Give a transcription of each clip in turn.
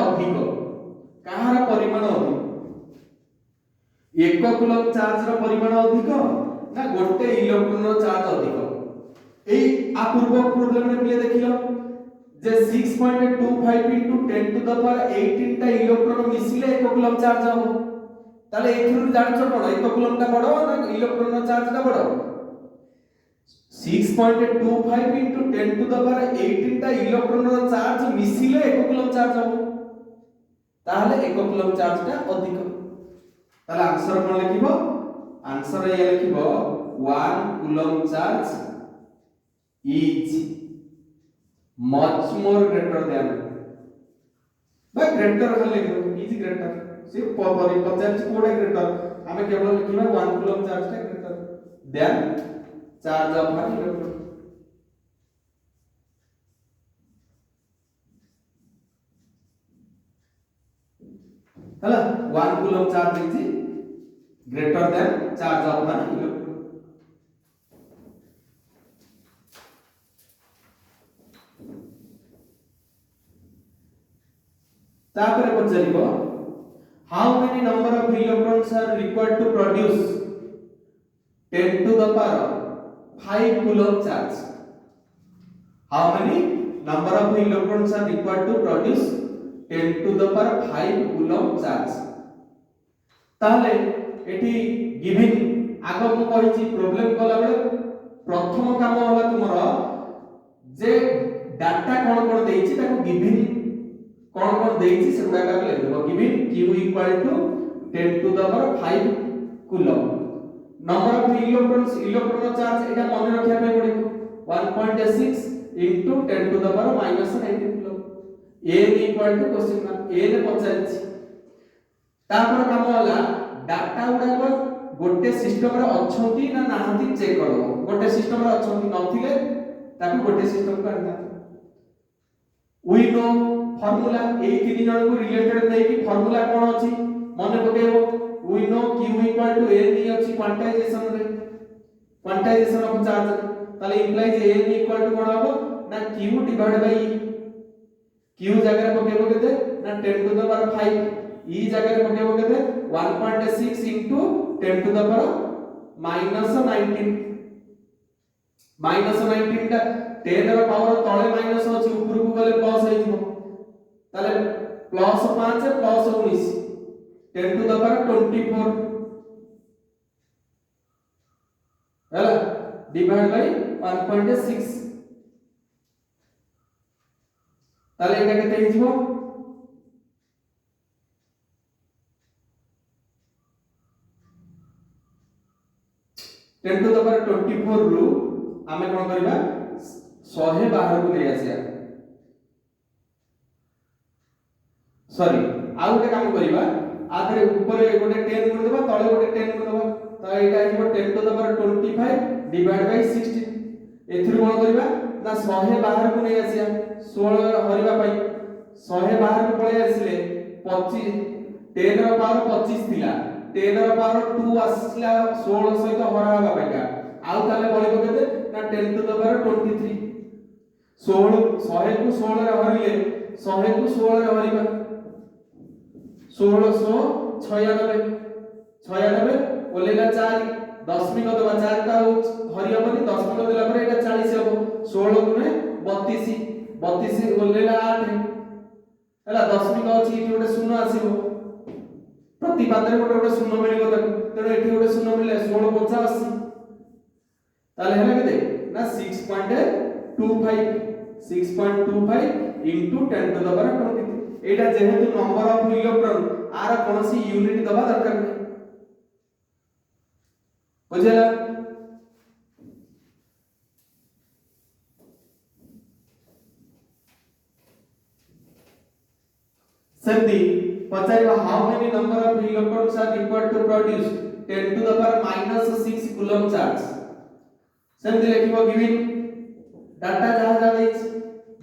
अधिक कहार परिमाण अधिक 1 कूलम चार्ज रो परिमाण अधिक ना गोटे इलेक्ट्रॉन रो चार्ज अधिक एई आ पूर्व प्रॉब्लम रे पिले देखिलो जे 6.25 into 10 to the power 18 टा इलेक्ट्रॉन मिसिले 1 कूलम चार्ज हो ताले एथुरु जानिछो कोन 1 कूलम टा बडो ना इलेक्ट्रॉन रो चार्ज टा बडो 6.25 into 10 to the power 18 टा इलेक्ट्रॉन रो चार्ज मिसिले 1 कूलम चार्ज हो ताले 1 कूलम चार्ज टा अधिक ताले आंसर कोन लिखिबो आंसर ये लिखिबो 1 coulomb charge is much more greater than by greater खाली लिखिबो is greater से परी पचार कोडा ग्रेटर हमें केवल लिखिबा 1 कूलम चार्ज टा greater than charge of an electron हला 1 coulomb charge is greater than charge of an electron तापर पचारिबो how many number of electrons are required to produce 10 to the power 5 coulomb charge how many number of electrons are required to produce 10 to the power 5 coulomb charge ताले एठी given आगो मु कहिछि problem कला बेले प्रथम काम होला तुमरो जे डाटा कोन कोन देछि ताको गिवन कोन कोन देछि से गुडा का लेबो given q equal to 10 to the power 5 coulomb number of electron charge एटा मन रखिया पे पड़िबो 1.6 into 10 to the power minus 19 coulomb n equal to question mark n पचाछि तापर काम होला डाटा गुडा को गोटे सिस्टम रे अछंती ना नाहंती चेक करबो गोटे सिस्टम रे अछंती नथिले ताको गोटे सिस्टम को आनता वी नो फार्मूला ए तीन जन को रिलेटेड दे कि फार्मूला कोन अछि मने पकेबो we know q equal to n अछि क्वांटाइजेशन ऑफ चार्ज ताले इंप्लाइज n इक्वल टू कोन होबो ना q डिवाइड बाय q जगह पकेबो केते ना 10 टू द पावर 5 e जगह पकेबो केते 1.6 into 10 to the power minus 19 टा 10 ର पावर तळे माइनस अछि ऊपर को गले प्लस होइथिबो ताले plus 5 plus 19 10 to the power 24 हैला डिवाइड बाय 1.6 ताले एटा केते हिजिबो 10 to the power 24 रु आमे कोन करबा 100 बाहर को ले आसिया सॉरी आ गोटे काम करबा आधरे ऊपर गोटे 10 गुण देबा तळे गोटे 10 गुण देबा त एटा हिजो 10 to the power 25 divide by 16 एथुर कोन करबा ना 100 बाहर को ले आसिया 16 हरिबा पई 100 बाहर को पळे आसिले 25 10 रो पावर 25 थिला 10 रो पावर 2 आसला 16 सहित हराबा पईका आउ ताले बळिबो केते ना 10 to the power 23 16 100 को 16 रे हरिले 100 को 16 रे हरिबा 1696 ओलेला 4 दशमिक दबा 4 ता हरि हबनी दशमिक देला पर एटा 40 हबो 16 गुणे 32 ओलेला 8 हैला दशमिक अछि इठी गोटे शून्य आसीबो प्रति पादरे गोटे शून्य मिलिबो ताको तेनो एठी गोटे शून्य मिले 16 85 ताले हैला केते ना 6.25 into 10 to the power 23 एटा जेहेतु नंबर ऑफ इलेक्ट्रॉन आर कोनसी यूनिट दबा दरकार नै बुझला सेमती पचाइबा how many number of electrons are required to produce 10 to the power -6 coulomb charge सेमती लिखिबो गिवन डाटा जहा जा दैछ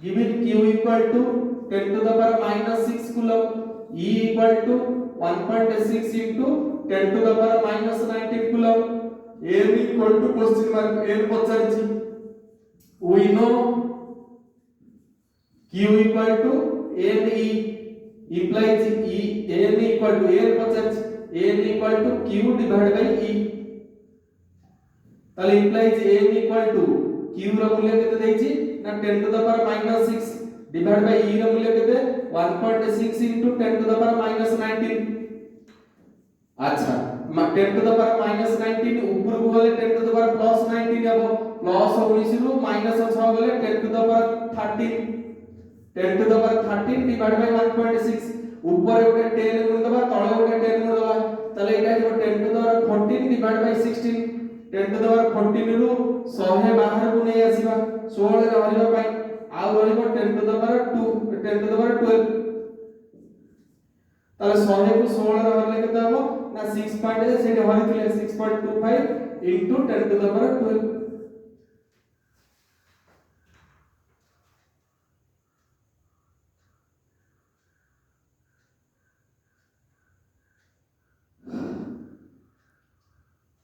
given q equal to 10 to the power -6 coulomb e equal to 1.6 into 10 to the power -19 coulomb n equal to question mark n पचारछि we know q equal to n e implies E n equal to n पचास n equal to q divided by E ताले implies n equal to q ର मूल्य केते ଦେଇଛି ना 10 to the power -6 divided by E ର मूल्य केते 1.6 into 10 to the power -19 अच्छा 10 to the power -19 ऊपर को गले 10 to the power +19 हबो प्लस 19 रु -6 गले 10 to the power 13 10 to the power 13 divided by 1.6 ऊपर गोटे 10 गुण दबा तळे गोटे 10 गुण दबा तले एटा जो 10 to the power 14 divided by 16 10 to the power 14 रु 100 बाहर को नै आसीबा 16 रे हरिबा पई आ रहइबो 10 to the power 2 10 to the power 12 ताले 100 को 16 रे हरले केते हबो ना 6 पॉइंट से हरिथिले 6.25 into 10 to the power 12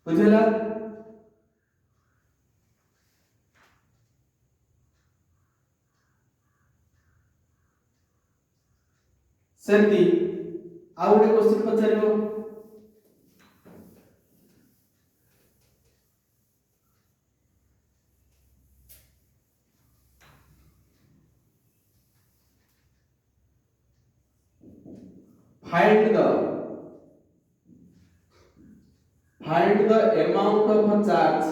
बुझला सेमती आ गोटे question पचारिबो find the amount of a charge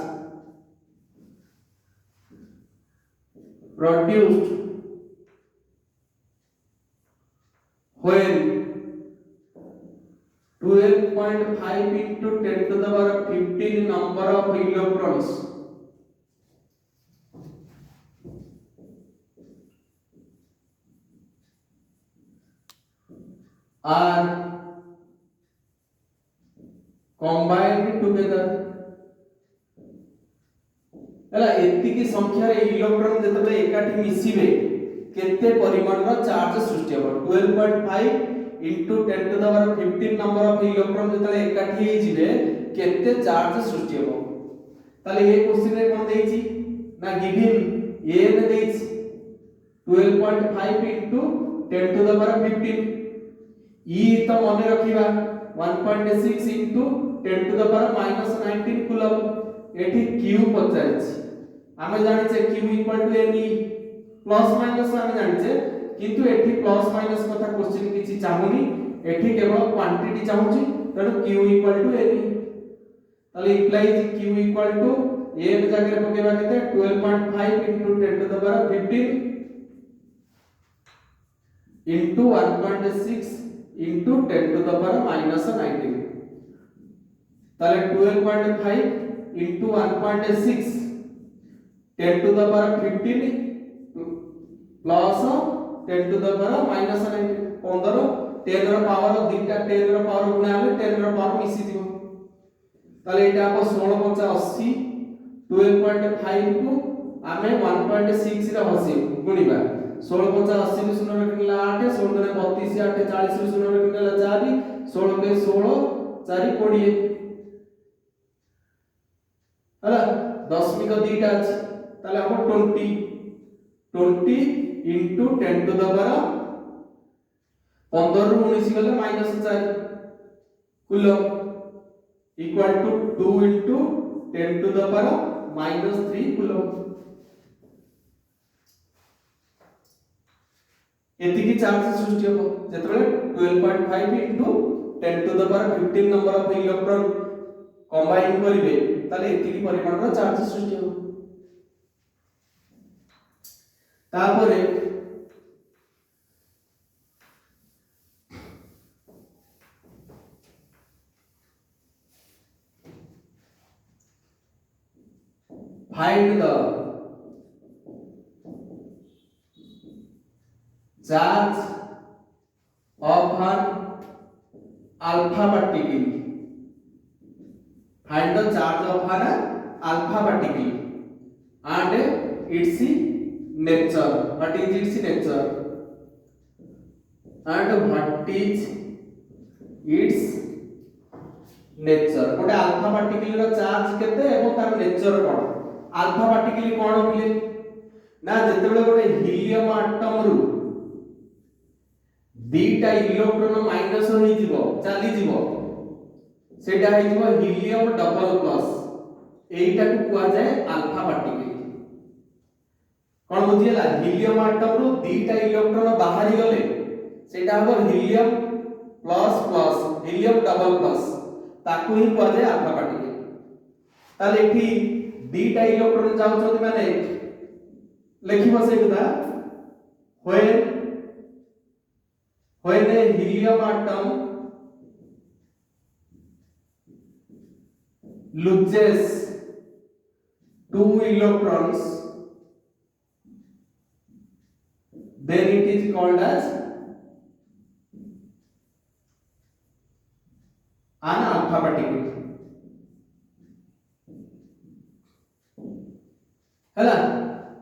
produced when 12.5 into 10 to the power 15 number of electrons are combined together हला एति की संख्या रे इलेक्ट्रॉन जतबे एकाठी मिसिबे केते परिमाण रो चार्ज सृष्टि हो 12.5 into 10 to the power 15 number of electron जतले एकाठी हे जिवे केते चार्ज सृष्टि हो ताले ए क्वेश्चन रे कोन देइछि ना गिवन ए ने देइछि 12.5 into 10 to the power 15 ई तो मने रखिबा 1.6 into 10 to the power -19 coulomb एठी q पचाइछि आमे जानिछे q equal to n plus minus आमे जानिछे किंतु एठी प्लस माइनस कथा क्वेश्चन किछि चाहुनी एठी केवल क्वांटिटी चाहुची तनो q इक्वल टू n ताले implies q equal to n जगह पकेबा केते 12.5 into 10 to the power 15 into 1.6 into 10 to the power -19 ताले 12.5 into 1.6 10 to the power 15 plus 10 to the power -19 15 10 ର ପାୱାର ଦିଟା 10 ର ପାୱାର गुणा हेले 10 ର पावर मिसी दिबो ताले एटा आप 16 50 80 12.5 को आमे 1.6 रे हसी गुणिबा 16 50 80 रे 0 रखिला 8 16 रे 32 8 40 रे 0 रखिला 4 16 के 16 4 20 हला दशमिक दीटा अछि ताले हम 20 into 10 to the power 15 रु 19 गले -4 coulomb equal to 2 into 10 to the power -3 coulomb एति की चार्ज सृष्टि हो जेतबे 12.5 into 10 to the power 15 number of electron combine करिवे ताले एति की परिमाण रो चार्ज सृष्टि हो तापरे find the charge of an alpha particle find the charge of an alpha particle and its nature what is its nature and what is its nature गोटे alpha particle रो charge केते एवं तार नेचर कोन alpha particle कोन बिले ना जेतेबेले गोटे helium atom रु दीटा electron minus होई जीवो चली जीवो सेटा है जीवो हीलियम डबल प्लस एटा को कुआ जाए अल्फा पार्टिकल कोन बुझियला हीलियम एटम रो दीटा इलेक्ट्रॉन बाहरी गले सेटा हो helium plus plus helium double plus ताकू ही कुआ जाए अल्फा पार्टिकल ताले एठी दीटा इलेक्ट्रॉन जाउछथि माने लिखिबो सेटा when a helium atom loses two electrons then it is called as an alpha particle हैला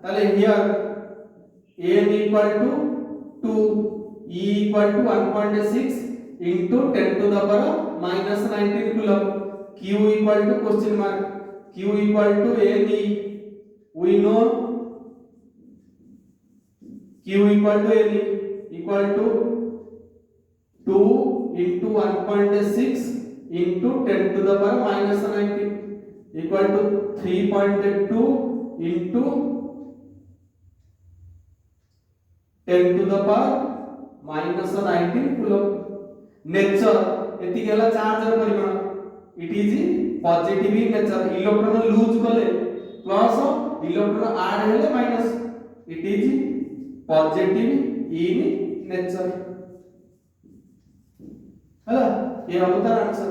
ताले here n equal to 2 E equal to 1.6 into 10 to the power minus 19 coulomb. Q equal to question mark. Q equal to Ne. We know Q equal to Ne equal to 2 into 1.6 into 10 to the power minus 19 equal to 3.2 into 10 to the power minus 19 coulomb nature एति गेला charge र परिमाण it is positive in nature electron lose कले plus electron add हेले minus it is positive in nature हला ये हम तार answer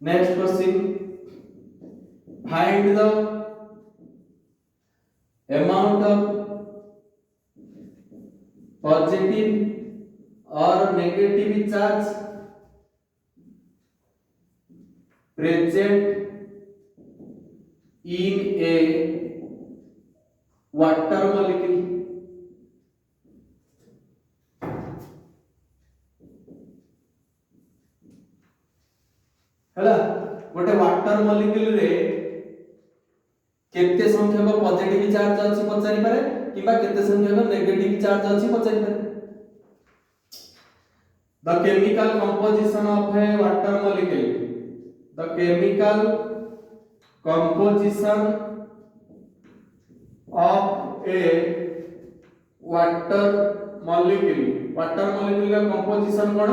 Next question, find the amount of positive or negative charge present in a water molecule. हैला गोटे water molecule रे केते संख्यक पॉजिटिव चार्ज अछि पचारि पारे किबा केते संख्यक नेगेटिव चार्ज अछि पचारि पारे the chemical composition of a water molecule the chemical composition of a water molecule का कंपोजिशन कोन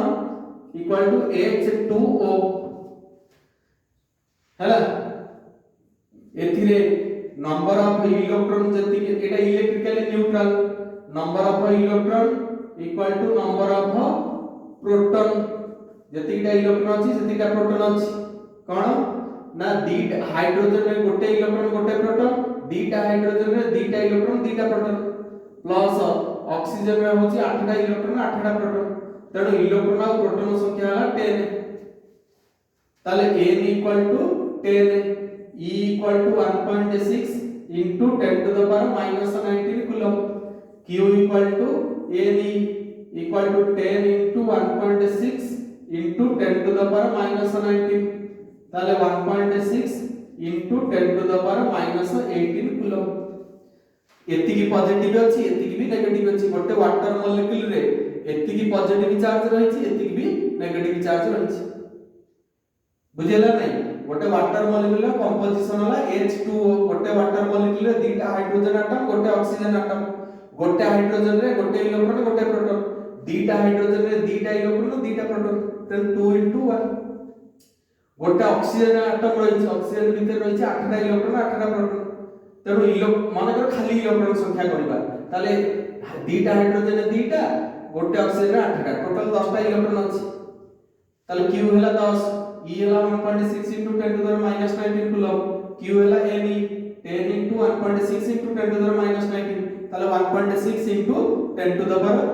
इक्वल टू H2O हैला एथिरे नंबर ऑफ इलेक्ट्रॉन जति एटा electrically neutral number of electron equal to number of proton जतिटा electron अछि जतिटा proton अछि कोन ना दीटा हाइड्रोजन रे गोटे इलेक्ट्रॉन गोटे प्रोटॉन दीटा हाइड्रोजन रे दीटा इलेक्ट्रॉन दीटा प्रोटॉन प्लस ऑक्सीजन में होछि 8टा इलेक्ट्रॉन 8टा प्रोटॉन तेणु इलेक्ट्रॉन और प्रोटॉन संख्या हला 10 ताले n equal to 10 E equal to 1.6 into 10 to the power minus 19 coulomb Q equal to Ne equal to 10 into 1.6 into 10 to the power minus 19 ताले 1.6 into 10 to the power minus 18 coulomb एतिकी positive अछि एतिकी भी negative अछि गोटे water molecule रे एतिकी positive charge रहिछि एतिकी भी negative charge रहिछि बुझिला नै गोटे वाटर मॉलिक्यूल रो कंपोजिशन होला H2O गोटे वाटर मॉलिक्यूल रे दीटा हाइड्रोजन एटम गोटे ऑक्सीजन एटम गोटे हाइड्रोजन रे गोटे इलेक्ट्रॉन गोटे प्रोटॉन दीटा हाइड्रोजन रे दीटा इलेक्ट्रॉन दीटा प्रोटॉन देन 2 into 1 गोटे ऑक्सीजन एटम रहिछि ऑक्सीजन भीतर रहिछि 8टा इलेक्ट्रॉन 8टा प्रोटॉन तेणु माने कर खाली इलेक्ट्रॉन संख्या करबा ताले दीटा हाइड्रोजन रे दीटा गोटे ऑक्सीजन रे 8टा टोटल 10टा इलेक्ट्रॉन अछि ताले Q होला 10 E होला 1.6 into 10 to the minus 19 coulomb Q होला Ne 10 into 1.6 into 10 to the minus 19 ताले 1.6 into 10 to the power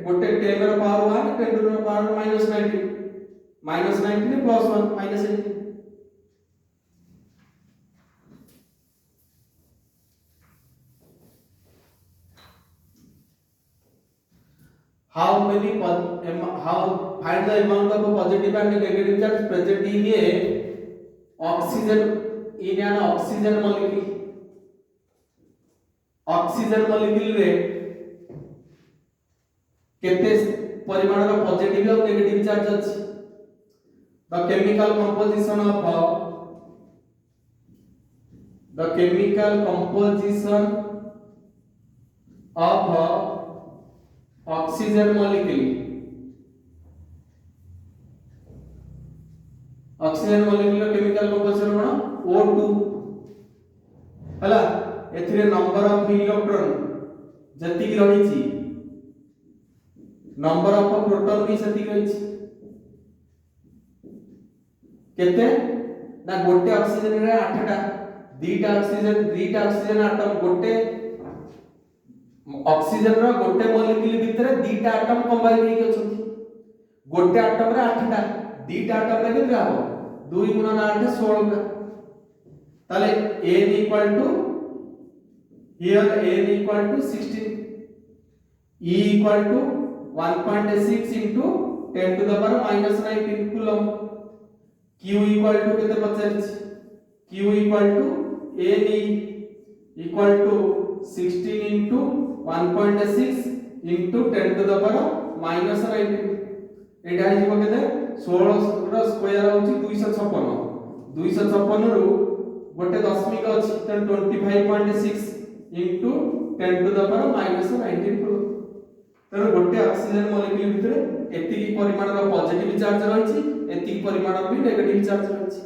गोटे 10 रो power 1 10 to the power minus 19 plus 1 minus 18 how many how find the amount of positive and negative charge present in a oxygen in an oxygen molecule. oxygen molecule रे केते परिमाण रो positive और negative charge अछि. the chemical composition of oxygen molecule. oxygen molecule chemical composition cone O2 हला एथिरे number of electron जति की रही छी नंबर ऑफ प्रोटॉन भी सती रही छी केते ना गोटे ऑक्सीजन रे 8 टा दीटा ऑक्सीजन एटम गोटे ऑक्सीजन रो गोटे मॉलिक्यूल भितर दीटा एटम कंबाइन हे के छथि गोटे एटम रे 8 टा दीटा एटम रे केते हो 2 * 8 16 टा ताले n equal to here n equal to 16 e equal to 1.6 into 10 to the power minus 19 coulomb q equal to केते पचारिछ q equal to n equal to 16 into 1.6 into 10 to the power minus 19 एटा हे जिवो केते 16 रो square होची 256 रो गोटे दशमिक अछि 25.6 into 10 to the power minus 19 coulomb तर गोटे oxygen molecule भितर एतिकी परिमाण रो पॉजिटिव चार्ज रहिछि एतिकी परिमाण रो भी नेगेटिव चार्ज रहिछि.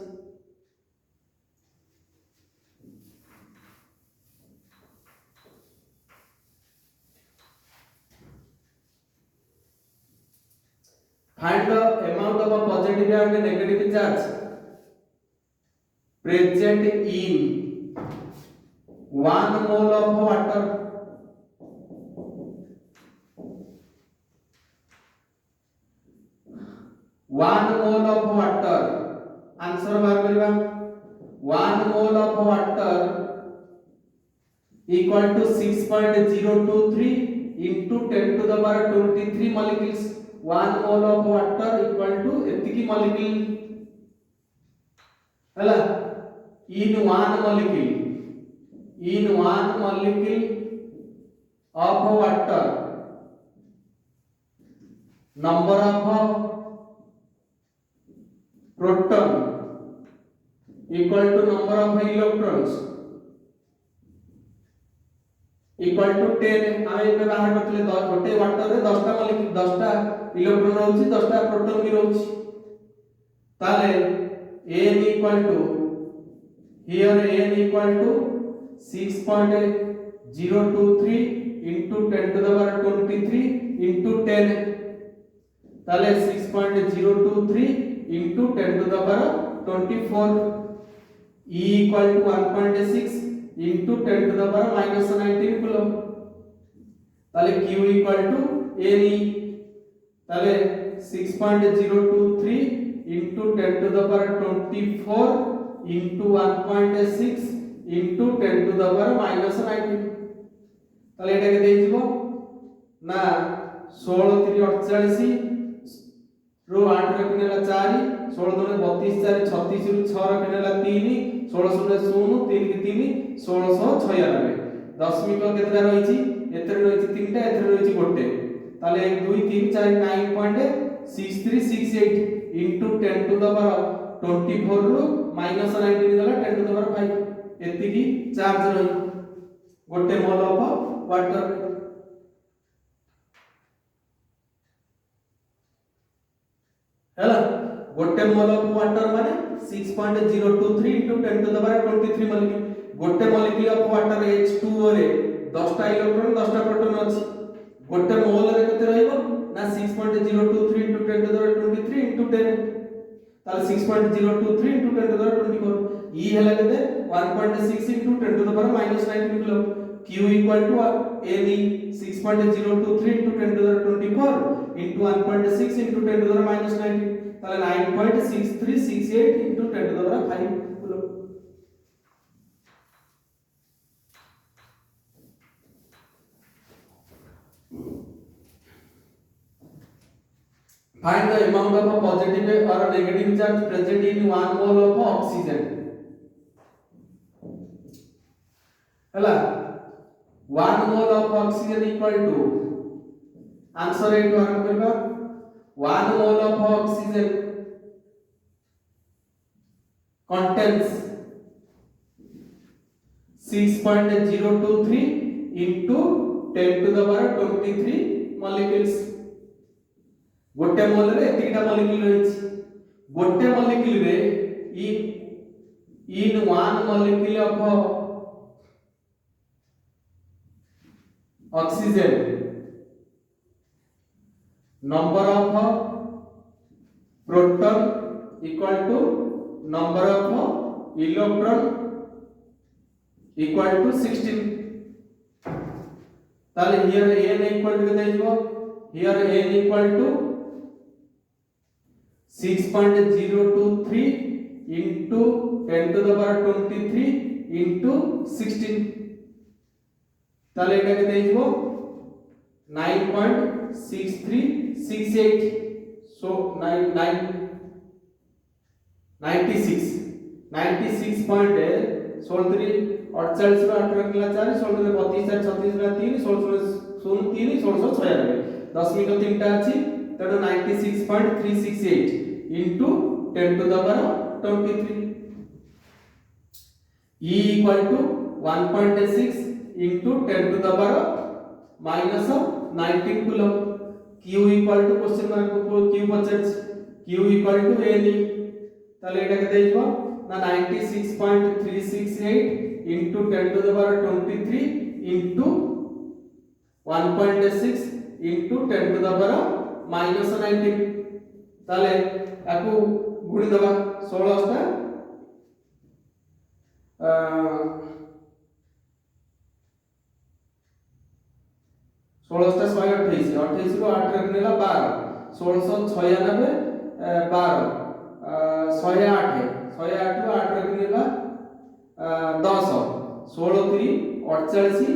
Find the amount of a positive and negative charge present in 1 mole of water. 1 mole of water answer बार करबा 1 mole of water equal to 6.023 into 10 to the power 23 molecules. 1 mole of water equal to एतिकी molecule हला in one molecule of water number of proton equal to number of electrons equal to 10 आमे पे बाहर करतले गोटे water रे 10 टा molecule 10 टा electron रहउची 10 टा प्रोटॉन भी रहउची ताले n equal to here n equal to 6.023 into 10 to the power 23 into 10 ताले 6.023 into 10 to the power 24 e equal to 1.6 into 10 to the power minus 19 coulomb ताले q equal to ne ताले 6.023 into 10 to the power 24 into 1.6 into 10 to the power minus 19 ताले एटा के देइजिवो ना 16 3 48 रो 8 रखनेला 4 16 दुने 32 4 36 रु 6 रखनेला 3 16 सुने 0 3 के 3 1696 दशमिक केतरा रहिछि एतरे रहिछि 3 टा एतरे रहिछि गोटे ताले 1 2 3 4 9.6368 into 10 to the power 24 रु minus 19 गला 10 to the power 5 एतिकी चार्ज रहि गोटे मोल ऑफ वाटर हैला गोटे मोल ऑफ वाटर माने 6.023 into 10 to the power 23 molecule गोटे मॉलिक्यूल ऑफ वाटर H2O रे 10 टा इलेक्ट्रॉन 10 टा प्रोटॉन अछि गोटे मोल रे केते रहइबो ना 6.023 into 10 to the power 23 into 10 ताले 6.023 into 10 to the power 24 e हैला केते 1.6 into 10 to the power minus 19 coulomb q equal to ne 6.023 into 10 to the power 24 into 1.6 into 10 to the power minus 19 ताले 9.6368 into 10 to the power 5 coulomb Find the amount of a positive or negative charge present in 1 mole of oxygen. Hela 1 mole of oxygen equal to answer it आरंभ करबा 1 mole of oxygen contains 6.023 into 10 to the power 23 molecules. गोटे मोल रे एतिकटा molecule रहिछि गोटे molecule रे in 1 molecule of oxygen number of proton equal to number of electron equal to 16 ताले here n equal to केते हिजो here n equal to 6.023 into 10 to the power 23 into 16 ताले एटा केते हिजो 9.6368 so 96 point 16 48 रो 8 रखला 4 16 32 36 रो 3 16 03 1696 दशमिक तीनटा अछि तेणु 96.368 into 10 to the power 23 E equal to 1.6 into 10 to the power minus of 19 coulomb Q equal to question mark Q पचर Q equal to N ताले एटा केते हिजो ना 96.368 into 10 to the power 23 into 1.6 into 10 to the power minus 19 ताले याकू गुणी दबा 16 टा 16 टा 128 28 रो 8 रखनेला 12 1696 12 108 108 रो 8 रखनेला 10 16 3 48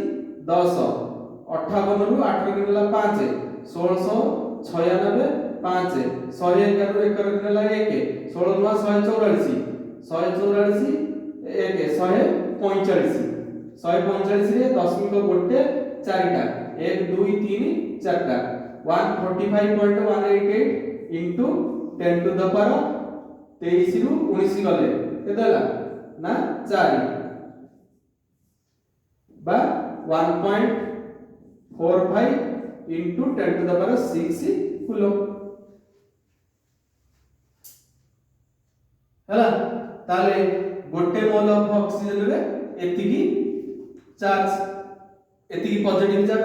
10 58 रो 8 रखनेला 5 1696 5 111 रो 1 रखनेला 1 16 9 144 144 1 145 रे दशमिक गोटे 4टा 1 2 3 4टा 145.188 into 10 to the power 23 रु 19 गले केतला ना 4 बा 1.45 into 10 to the power 6 coulomb हला ताले गोटे मोल ऑफ ऑक्सीजन रे एतिकी चार्ज एतिकी पॉजिटिव चार्ज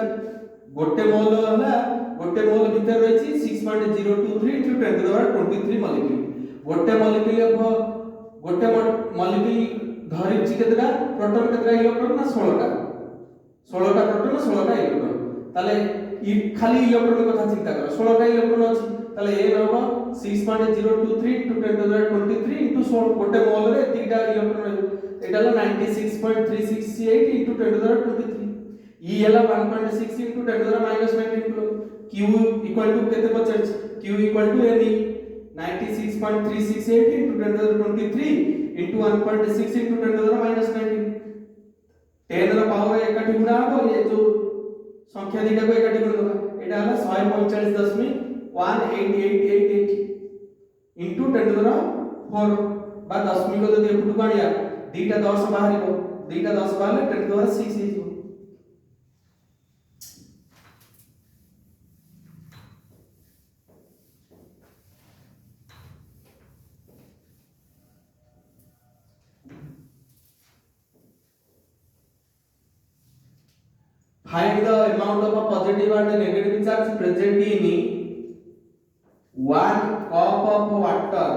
गोटे मोल हला गोटे मोल भीतर रहिछि 6.023 into 10 to the power 23 molecule गोटे मॉलिक्यूल धरिछि केतरा प्रोटॉन केतरा इलेक्ट्रॉन ना 16टा प्रोटॉन 16टा इलेक्ट्रॉन ताले खाली इलेक्ट्रॉन कथा चिंता करो 16टा इलेक्ट्रॉन अछि ताले ए रहबो 6.023 into 10 to the power 23 into 16 गोटे मोल रे एतिकटा electron Etah 96.368 into 10 to the power 23 E हला 1.6 into 10 to the power minus 19 coulomb Q equal to केते पचर Q equal to N 96.368 into 10 to the power 23 into 1.6 into 10 to the power minus 19 10 row power एकाठी गुणा हो ये जो संख्या दिटा को एकाठी गुणा होगा एटा हला 145.1888 into 10 to the power 4 बा दशमिक जदि एपुटु कानिया दीटा 10 बाहरिबो दीटा 10 बाहरले 10 to the power 6 हिजो Find the amount of a positive and negative charge present in 1 cup of water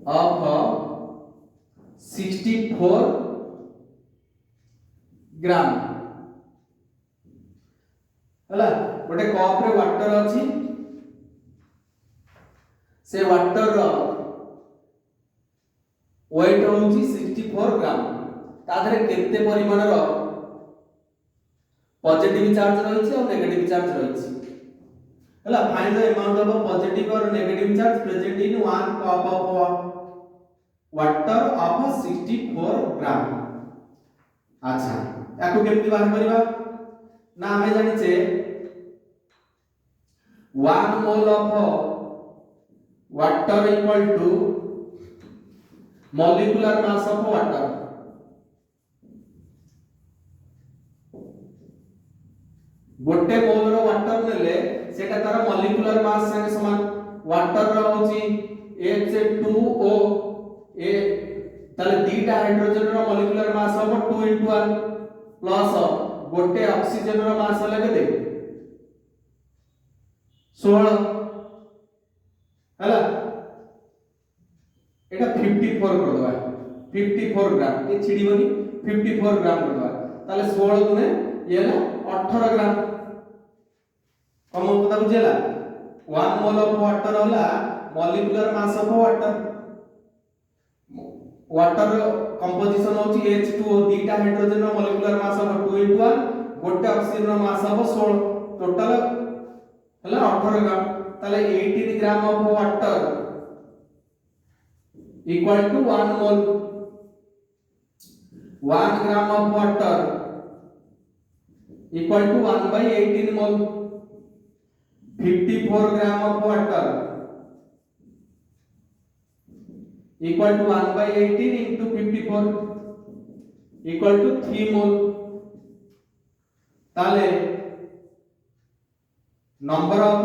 of 64 ग्राम हला गोटे कप रे वाटर अछि से वाटर रो वेट होउची 64 ग्राम ताधरे केते परिमाण रो पॉजिटिव चार्ज रही और नेगेटिव चार्ज रही हला find the amount of positive और negative charge present in 1 cup of water of 64 gram. अच्छा याको केमती बाहर करबा ना हमें जानि छे 1 mole of water equal to molecular mass of water. गोटे मोल रो वाटर नेले सेटा तार मॉलिक्यूलर मास संगे समान। वाटर रो होची H2O ए ताले दीटा हाइड्रोजन रो मॉलिक्यूलर मास हो 2 * 1 प्लस गोटे ऑक्सीजन रो मास हला केते 16 हला एटा 54 कर दबा 54 ग्राम ए छिडीबनी 54 ग्राम कर दबा ताले 16 गुने ये ना 18 ग्राम कम पता बुझेला 1 मोल ऑफ वाटर होला molecular mass of water. Water composition होची H2O दीटा हाइड्रोजन रो मॉलिक्यूलर मास ऑफ 2 * 1 गोटे ऑक्सीजन रो मास ऑफ 16 टोटल हला 18 ग्राम ताले 18 gram of water equal to 1 mole. 1 gram of water equal to 1/18 mole. 54 gram of water equal to 1/18 into 54 equal to 3 mole. ताले number of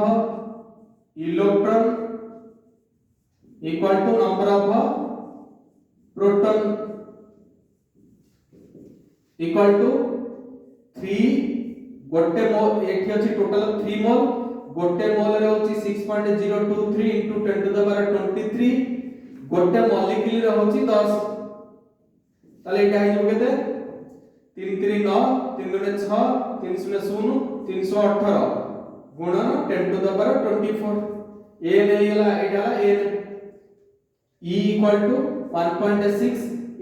electron equal to number of proton equal to 3 गोटे मोल एठी अछि total 3 मोल गोटे मोल रे होछि 6.023 into 10 to the power 23 गोटे molecule रे होछि 10 ताले एटा आइ जो केते 3 3 9 3 2 6 3 0 0 318 गुणन 10 to the power 24 a नै गेला एटा a e equal to 1.6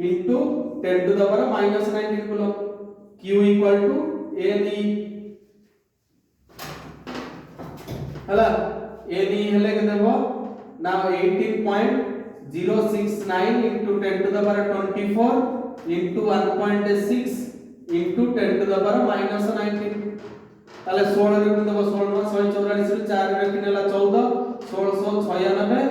into 10 to the power -19 coulomb q equal to ne हला ne हेले के देबो ना 18.069 into 10 to the power 24 into 1.6 into 10 to the power -19 ताले 16 रे देबो 16 144 रे 4 रे किनेला 14 1696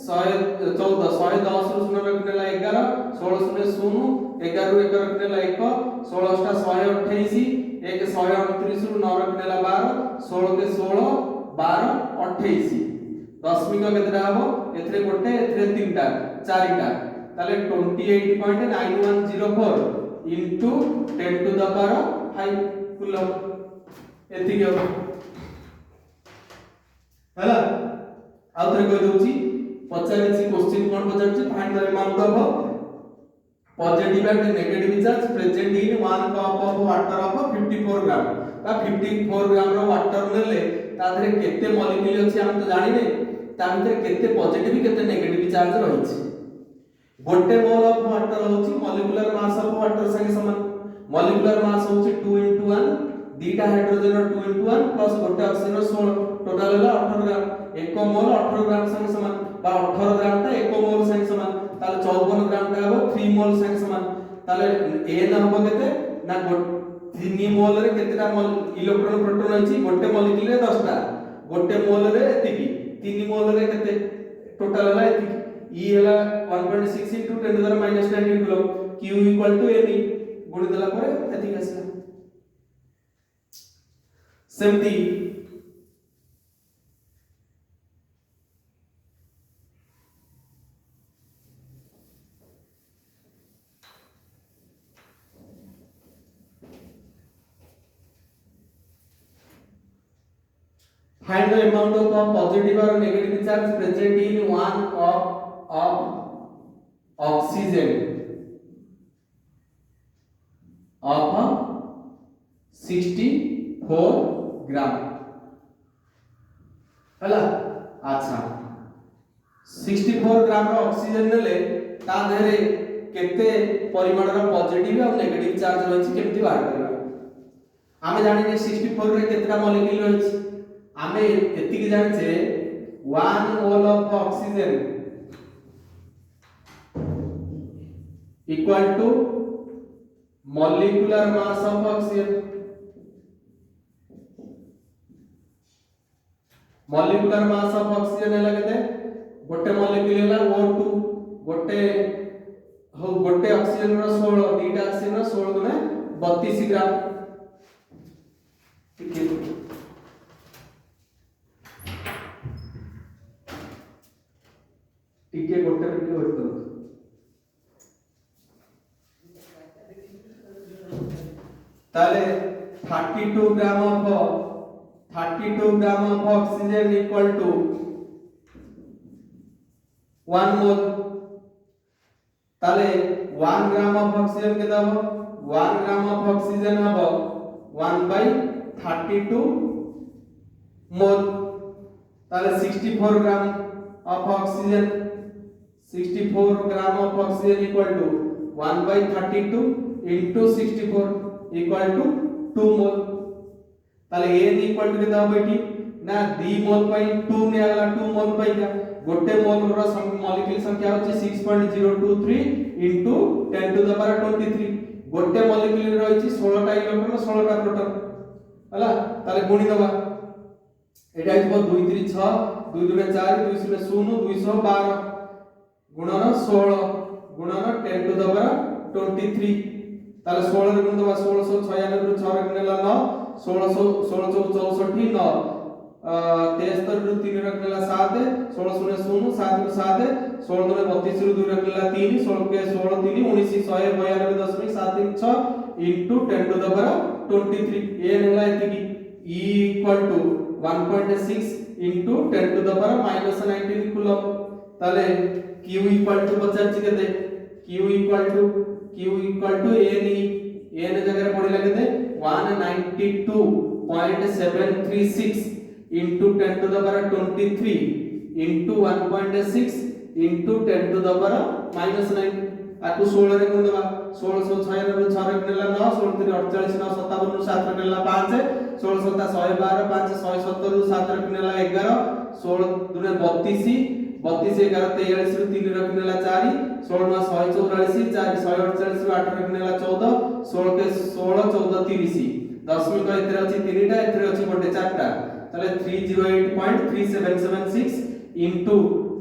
114 110 ରୁ 0 ରଖିନେଲା 11 16 0 0 11 ରୁ 1 ରଖିନେଲା 1 16 ଟା 128 1 129 ରୁ 9 ରଖିନେଲା 12 16 के 16 12 28 दशमिक केतेटा हबो एथरे गोटे एथरे तीनटा चारिटा ताले 28.9104 into 10 to the power 5 coulomb एथि के हला आउथरे कहि दउची पचारिछि क्वेश्चन कोन पचारिछि find the amount of positive and negative charge present in 1 cup of water of 54 gram बा 54 ग्राम रो वाटर नेले तादरे केते मॉलिक्यूल अछि हम तो जानि नै ता भीतर केते पॉजिटिव केते नेगेटिव चार्ज रहिछि। गोटे मोल ऑफ वाटर होछि मॉलिक्यूलर मास ऑफ वाटर संगे समान। मॉलिक्यूलर मास होछि 2 * 1 दीटा हाइड्रोजन 2 * 1 प्लस गोटे ऑक्सीजन 16 टोटल होला 18 ग्राम 1 मोल 18 ग्राम संगे समान बा 18 ग्राम ता 1 मोल संगे समान ताले 54 ग्राम ता हो 3 मोल संगे समान ताले ए न होबो केते ना 3 मोल रे केतेटा मोल इलेक्ट्रॉन प्रोटॉन अछि गोटे मॉलिक्यूल रे 10 टा गोटे मोल रे एतिकी 3 मोल रे केते टोटल होला एतिकी ई होला 1.6 into 10 to the -19 coulomb q equal to ne गुणी देला परे एतिकी आसला सेमती find the amount of positive or negative charge present in 1 of oxygen of 64 ग्राम हला अच्छा 64 ग्राम रो ऑक्सीजन नेले ता देहरे केते परिमाण रो पॉजिटिव और नेगेटिव चार्ज रहछि केमति बाहर करबा आमे जानिने 64 रे केतरा मॉलिक्यूल रहिछि आमे एतिकी जानिछे 1 mole of oxygen equal to molecular mass of oxygen molecular mass of oxygen है केते गोटे मॉलिक्यूल है O2 गोटे ऑक्सीजन रो 16 दीटा ऑक्सीजन रो 16 गुणे 32 ग्राम ठीक है गोटे मिनट वेट करो ताले 32 gram of oxygen equal to 1 mole ताले 1 ग्राम ऑफ ऑक्सीजन के दबो 1 ग्राम ऑफ ऑक्सीजन हबो 1/32 मोल ताले 64 gram of oxygen 64 gram of oxygen equal to 1/32 into 64 equal to 2 mole ताले n इक्वल टू केता हो बेटी ना 2 मोल पई 2 ने आला 2 मोल पई का गोटे मोल रो मॉलिक्यूल संख्या होची 6.023 into 10 to the power 23 गोटे मॉलिक्यूल रहिछि 16 टा इलेक्ट्रॉन 16 टा प्रोटॉन हला ताले गुणी दबा एटा हिबो 2 3 6 2 2 4 2 0 212 गुणन 16 गुणन 10 to the power 23 ताले 16 रे गुण दबा 1696 ରୁ 6 रे गुणला 9 1664 9 73 ରୁ 3 रखला 7 16 0 0 7 ରୁ 7 16 दुने 32 ରୁ 2 रखला 3 16 के 16 3 1992.736 into 10 to the power 23 n होला एतिकी e equal to 1.6 into 10 to the power -19 coulomb ताले q equal to 50 केते q equal to n जगह पड़िला केते 192.736 into 10 to the power 23 into 1.6 into 10 to the power -9 आकु 16 रे गुण दबा 1696 ରୁ 6 रे गुणला 9 16 3 48 9 57 ରୁ 7 रे गुणला 5 16 7 112 5 170 ରୁ 7 रे गुणला 11 16 दुने 32 32 11 43 ରୁ 3 रे गुणला 4 16 9 144 4 148 ରୁ 8 रे गुणला 14 16 के 16 14 30 दशमिक एतरे अछि 3 टा एतरे अछि गोटे 4 टा ताले 308.3776 into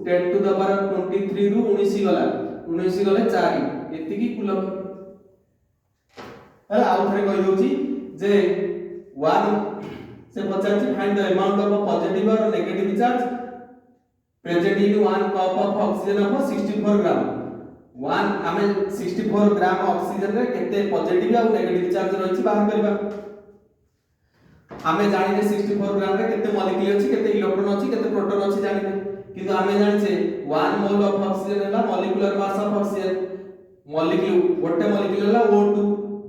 10 to the power 23 ରୁ 19 गला 19 गले 4 एतिकी कूलम हला आउ थरे कहि दोछि जे 1 से पचाछि find the amount of positive और negative charge present in 1 cup of oxygen of 64 gram 1 आमे 64 ग्राम ऑक्सीजन रे केते पॉजिटिव और नेगेटिव चार्ज रहिछि बाहर करबा आमे जानिने 64 ग्राम रे केते मॉलिक्यूल अछि केते इलेक्ट्रॉन अछि केते प्रोटॉन अछि जानिने किंतु आमे जानिछे 1 मोल ऑफ ऑक्सीजन हला molecular mass of oxygen molecule गोटे मॉलिक्यूल हला O2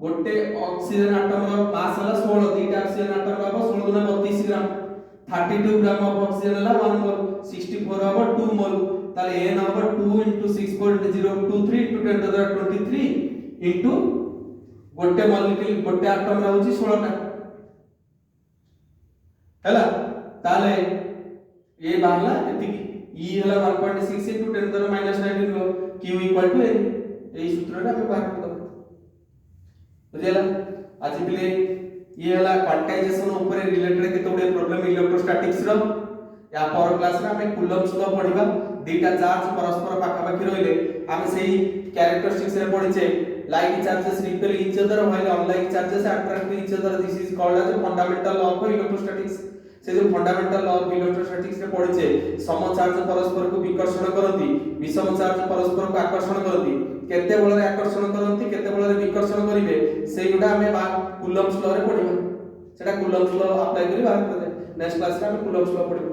गोटे ऑक्सीजन एटम रो मास हला 16 दीटा ऑक्सीजन एटम रो 16 गुना 32 ग्राम 32 ग्राम ऑफ ऑक्सीजन हला 1 मोल 64 हबो 2 मोल ताले n हबो 2 into 6.023 into 10 to the power 23 into गोटे मॉलिक्यूल गोटे एटम रो होची 16 टा हैला ताले ए बाहला एतिकी e हला 1.6 into 10 to the -19 row q equal to n एई सूत्र रे हम बाहर करब बुझियला आज पिले ये हला क्वांटाइजेशन ऊपर रिलेटेड केतोडे प्रॉब्लम इलेक्ट्रोस्टैटिक्स रो या पर क्लास रे हम कूलम्स लो पढिबा दीटा चार्ज परस्पर पाखा पाखी रहिले हम सेही कैरेक्टरिस्टिक्स रे पढिचे like charges repel each other while unlike charges attract each other this is called as fundamental law of electrostatics से जो फंडामेंटल लॉ ऑफ इलेक्ट्रोस्टैटिक्स रे पढिचे सम चार्ज परस्पर को विकर्षण करंती विषम चार्ज परस्पर को आकर्षण करंती केते बल रे आकर्षण करंती केते बल रे विकर्षण करिवे सेगुडा हमें कूलम्स लॉ रे पढिबा सेटा कूलम्स लॉ अप्लाई करी बाहर कर दे नेक्स्ट क्लास रे हम कूलम्स लॉ पढिबा।